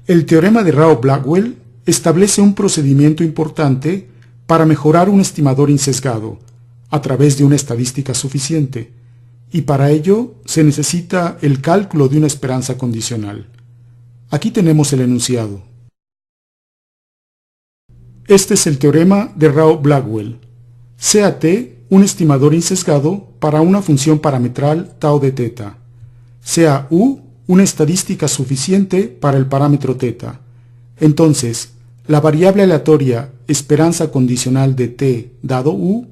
El teorema de Rao-Blackwell establece un procedimiento importante para mejorar un estimador insesgado a través de una estadística suficiente, y para ello se necesita el cálculo de una esperanza condicional. Aquí tenemos el enunciado. Este es el teorema de Rao-Blackwell. Sea T un estimador insesgado para una función parametral tau de θ. Sea U una estadística suficiente para el parámetro θ. Entonces, la variable aleatoria esperanza condicional de T dado U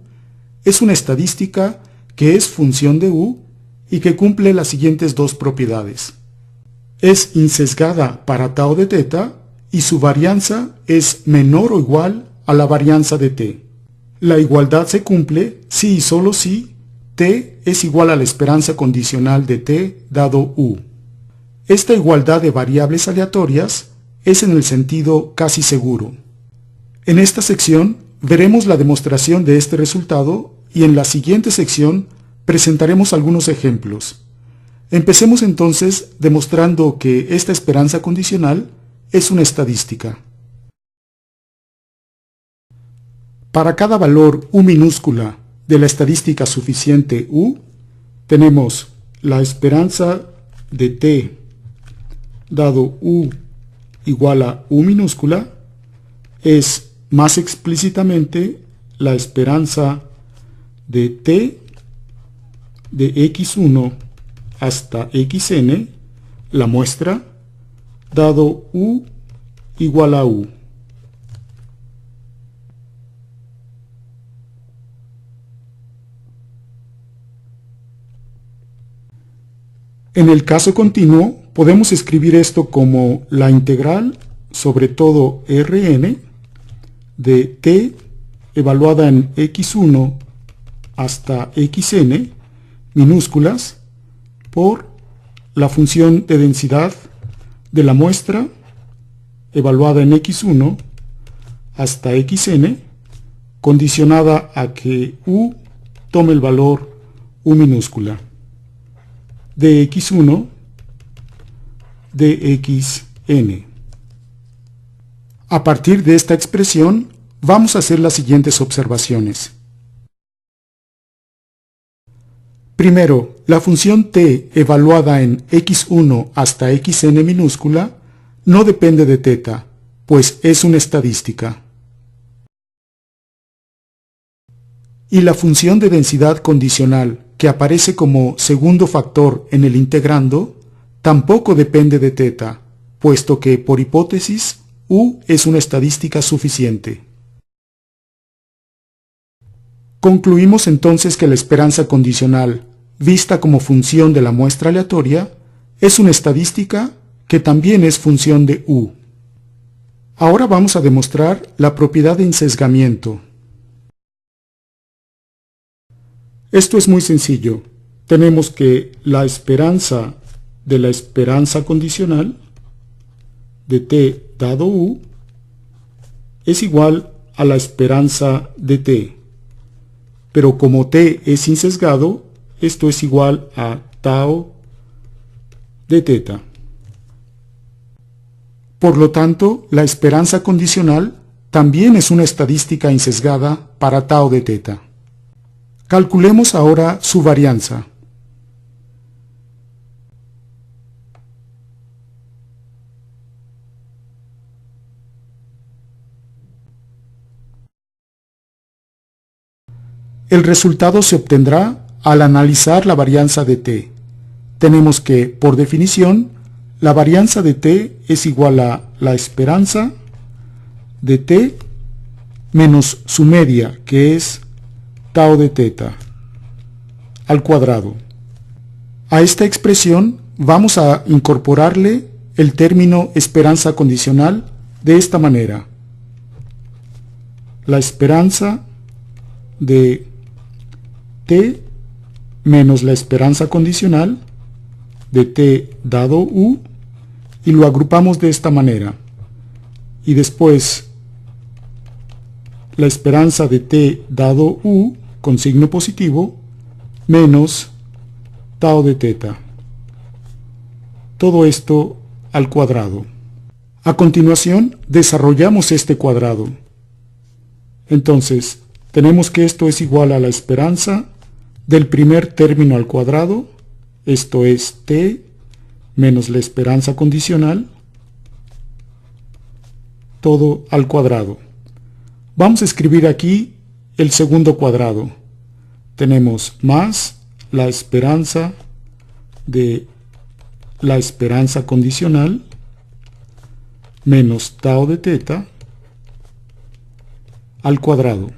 es una estadística que es función de U y que cumple las siguientes dos propiedades. Es insesgada para tau de θ y su varianza es menor o igual a la varianza de T. La igualdad se cumple si y solo si T es igual a la esperanza condicional de T dado U. Esta igualdad de variables aleatorias es en el sentido casi seguro. En esta sección veremos la demostración de este resultado y en la siguiente sección presentaremos algunos ejemplos. Empecemos entonces demostrando que esta esperanza condicional es una estadística. Para cada valor U minúscula de la estadística suficiente U, tenemos la esperanza de T dado U igual a U minúscula, es más explícitamente la esperanza de T de x1 hasta xn, la muestra, dado U igual a U. En el caso continuo, podemos escribir esto como la integral sobre todo Rn de t evaluada en x1 hasta xn minúsculas por la función de densidad de la muestra evaluada en x1 hasta xn condicionada a que U tome el valor U minúscula de x1 de xn. A partir de esta expresión vamos a hacer las siguientes observaciones. Primero, la función t evaluada en x1 hasta xn minúscula no depende de θ, pues es una estadística. Y la función de densidad condicional, que aparece como segundo factor en el integrando, tampoco depende de θ, puesto que, por hipótesis, U es una estadística suficiente. Concluimos entonces que la esperanza condicional, vista como función de la muestra aleatoria, es una estadística que también es función de U. Ahora vamos a demostrar la propiedad de insesgamiento. Esto es muy sencillo. Tenemos que la esperanza de la esperanza condicional de t dado U es igual a la esperanza de t. Pero como t es insesgado, esto es igual a tau de θ. Por lo tanto, la esperanza condicional también es una estadística insesgada para tau de θ. Calculemos ahora su varianza. El resultado se obtendrá al analizar la varianza de t. Tenemos que, por definición, la varianza de t es igual a la esperanza de t menos su media, que es tau de θ, al cuadrado. A esta expresión vamos a incorporarle el término esperanza condicional de esta manera. La esperanza de t menos la esperanza condicional de t dado U, y lo agrupamos de esta manera. Y después la esperanza de t dado U con signo positivo menos tau de θ. Todo esto al cuadrado. A continuación, desarrollamos este cuadrado. Entonces, tenemos que esto es igual a la esperanza del primer término al cuadrado, esto es t menos la esperanza condicional, todo al cuadrado. Vamos a escribir aquí el segundo cuadrado. Tenemos más la esperanza de la esperanza condicional menos tau de teta al cuadrado.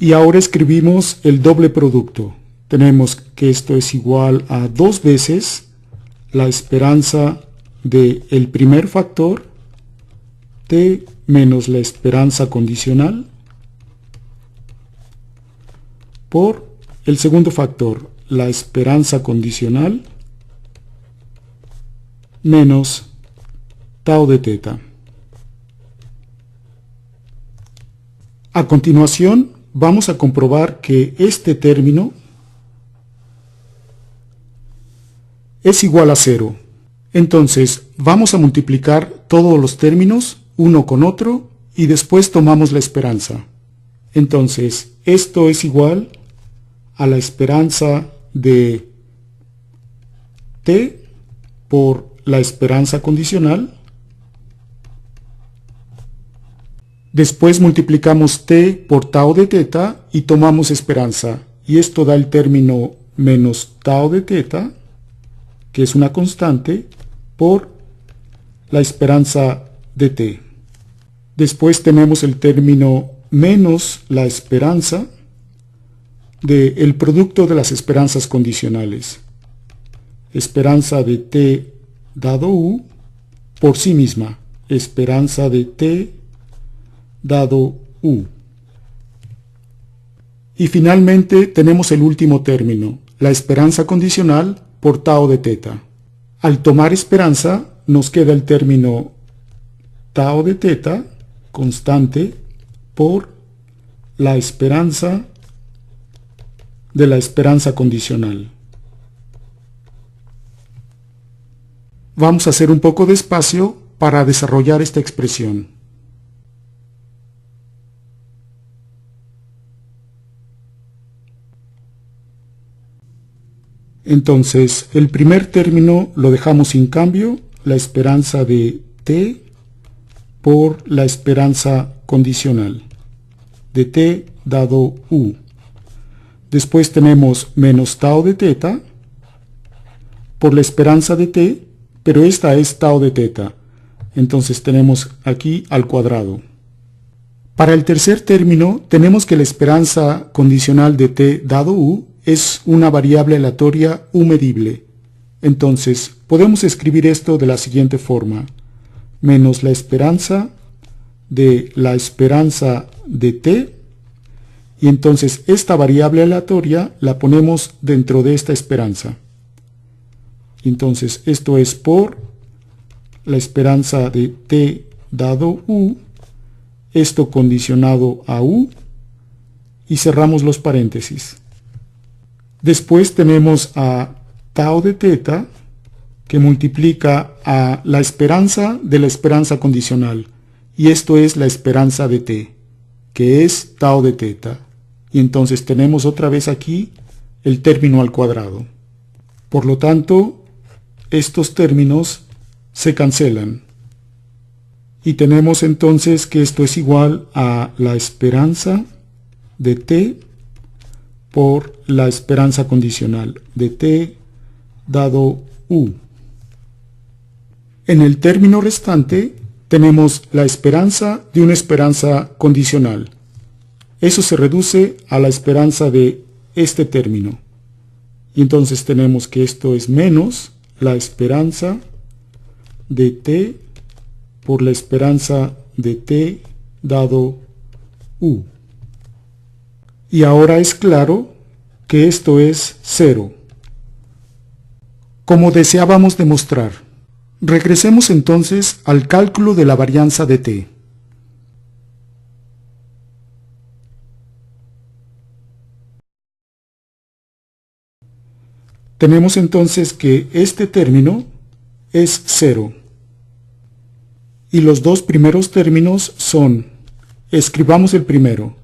Y ahora escribimos el doble producto. Tenemos que esto es igual a 2 veces la esperanza del primer factor, t menos la esperanza condicional, por el segundo factor, la esperanza condicional, menos tau de teta. A continuación, vamos a comprobar que este término es igual a 0. Entonces, vamos a multiplicar todos los términos uno con otro y después tomamos la esperanza. Entonces, esto es igual a la esperanza de t por la esperanza condicional. Después multiplicamos t por tau de teta y tomamos esperanza. Y esto da el término menos tau de teta, que es una constante, por la esperanza de t. Después tenemos el término menos la esperanza del producto de las esperanzas condicionales. Esperanza de t dado u por sí misma. Esperanza de t dado u. Y finalmente tenemos el último término, la esperanza condicional por tau de teta. Al tomar esperanza nos queda el término tau de teta constante por la esperanza de la esperanza condicional. Vamos a hacer un poco de espacio para desarrollar esta expresión. Entonces, el primer término lo dejamos sin cambio, la esperanza de t por la esperanza condicional de t dado u. Después tenemos menos tau de teta por la esperanza de t, pero esta es tau de teta. Entonces tenemos aquí al cuadrado. Para el tercer término tenemos que la esperanza condicional de t dado u es una variable aleatoria u medible. Entonces podemos escribir esto de la siguiente forma: menos la esperanza de t, y entonces esta variable aleatoria la ponemos dentro de esta esperanza. Entonces esto es por la esperanza de t dado u, esto condicionado a u, y cerramos los paréntesis. Después tenemos a tau de teta, que multiplica a la esperanza de la esperanza condicional, y esto es la esperanza de t, que es tau de teta. Y entonces tenemos otra vez aquí el término al cuadrado. Por lo tanto, estos términos se cancelan. Y tenemos entonces que esto es igual a la esperanza de t por la esperanza condicional de t dado u. En el término restante tenemos la esperanza de una esperanza condicional. Eso se reduce a la esperanza de este término. Y entonces tenemos que esto es menos la esperanza de t por la esperanza de t dado u. Y ahora es claro que esto es 0, como deseábamos demostrar. Regresemos entonces al cálculo de la varianza de t. Tenemos entonces que este término es 0. Y los dos primeros términos son, escribamos el primero,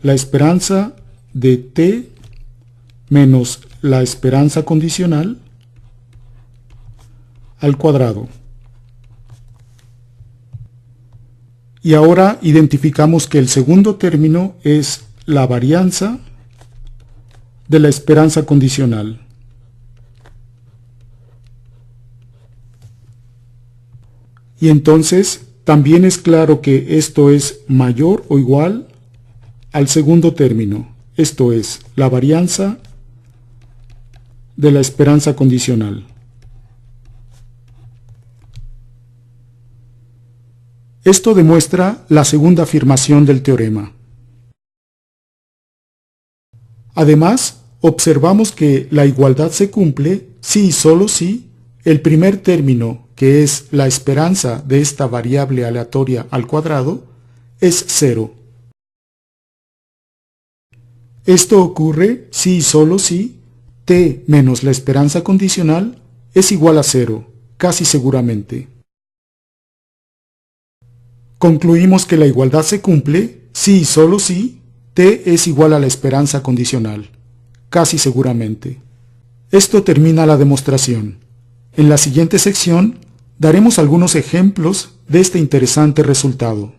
la esperanza de t menos la esperanza condicional al cuadrado. Y ahora identificamos que el segundo término es la varianza de la esperanza condicional. Y entonces también es claro que esto es mayor o igual al segundo término, esto es, la varianza de la esperanza condicional. Esto demuestra la segunda afirmación del teorema. Además, observamos que la igualdad se cumple si y solo si el primer término, que es la esperanza de esta variable aleatoria al cuadrado, es 0. Esto ocurre si y solo si t menos la esperanza condicional es igual a 0, casi seguramente. Concluimos que la igualdad se cumple si y solo si t es igual a la esperanza condicional, casi seguramente. Esto termina la demostración. En la siguiente sección daremos algunos ejemplos de este interesante resultado.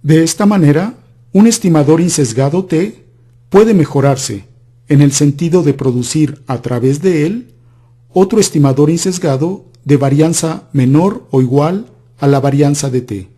De esta manera, un estimador insesgado t puede mejorarse en el sentido de producir a través de él otro estimador insesgado de varianza menor o igual a la varianza de t.